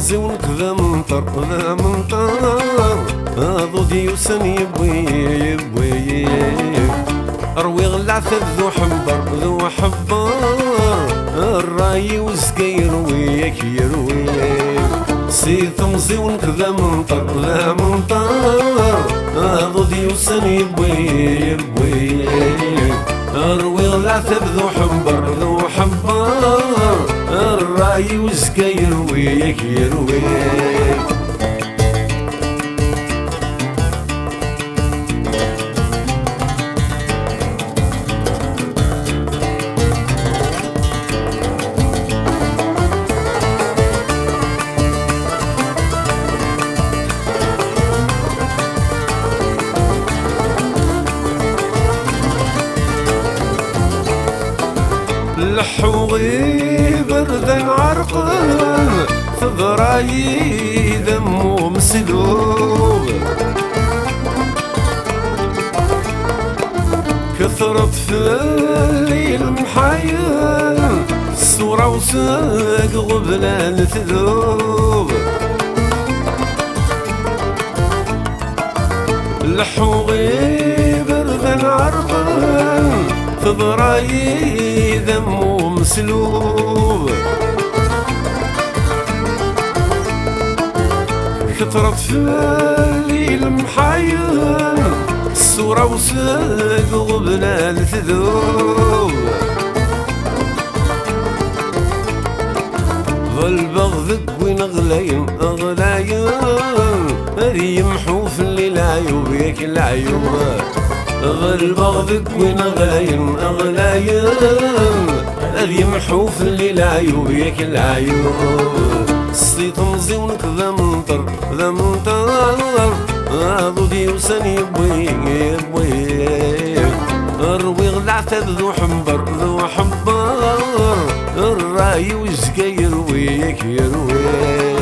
مزيونك ذا منطر ذا منطر ضودي يوسن يبوي اروي غلعث ذو حنبر ذو حبار الراي وزكير وياك يروي سيث مزيونك ذا منطر ذا منطر ضودي يوسن يبوي اروي غلعث ذو حنبر ذو حبار الراي وزكير وياك يروي لحوغي بردا عرقان في ضراي ذمو مسلوب كثرت في الليل محايل الصورة وساق غبلان تذوب لحوغي بردا عرقان في ضراي ذمو مسلوب كثرت في الليل محايل الصورة وساق غبلان تذوب ظل بغضك وين غلاين هذي يمحو في الليل عيوب ياك العيوب ظل بغضك وين غلاين هذي يمحو في الليل عيوب ياك العيوب صيت مزيونك ذا منطر ذا منطر ضودي وسن يبوي اروي غلعت ذو حنبر ذو حبار الراي وزكير وياك يروي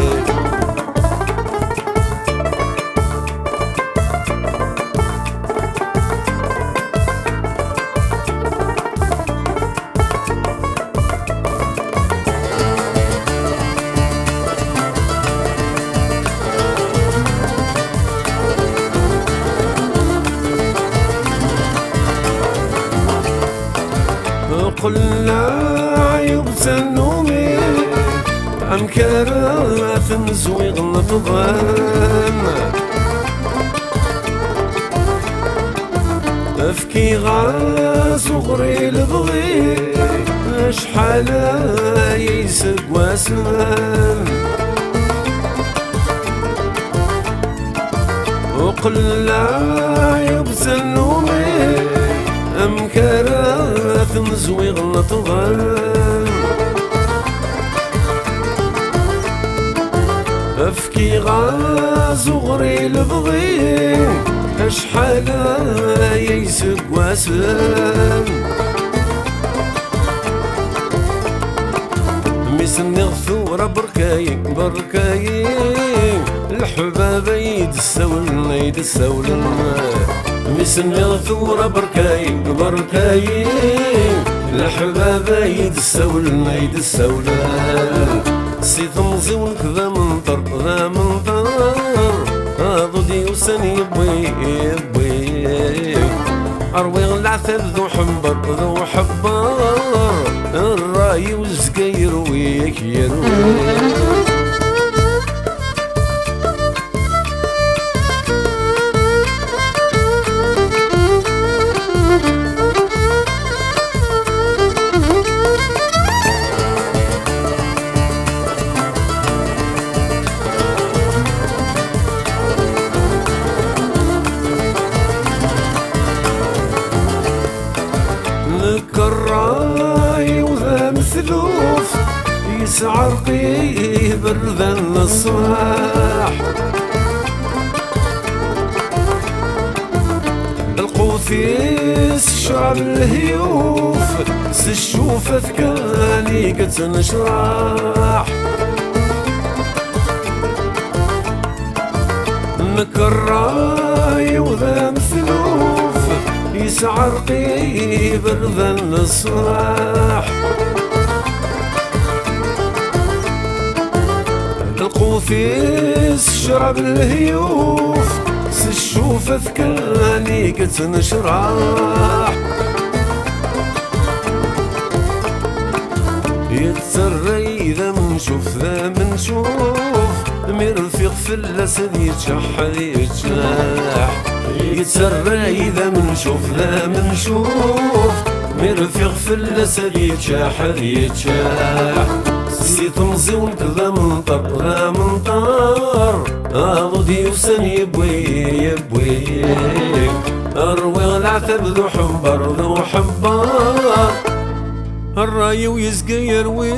قلنا عيوب تنومي أمكارات مزويغ نتظن أفكي غاز وغري لبغي شحال يسق واسن وقلنا عيوب تنومي أمكارات مزويغ نتظن أفكي غاز وغري لبغي شحال يسق واسن ميسني غثورة بركاي الحبابة يدسولن ميسني غثورة بركاي الحبابة يدسولن سيث مزيونك ذا منطر ضودي وسن يبوي اروي غلعث ذو حنبر ذو حبار الراي وزكير وياك يروي الراي وذا مثلوف يسعر قيه برذا الصباح القوثيس شعب الهيوف سشوفة ثكاني كتنشراح الراي وذا مثلوف يسعر قيه برذا الصباح القوفيس شرب الهيوف الشوفة ذكراني قلت نشرح يتسرى إذا منشوف ذا منشوف مرفق في الأسد يتشح يتشاح يتسرى إذا منشوف ذا منشوف مرفق في الأسد يتشاح يتشاح سيت مزيون كذا منطر لا منطر غدي وسن يبوي اروي العتب ذو حنبر ذو حنبر الراي ويزقير وي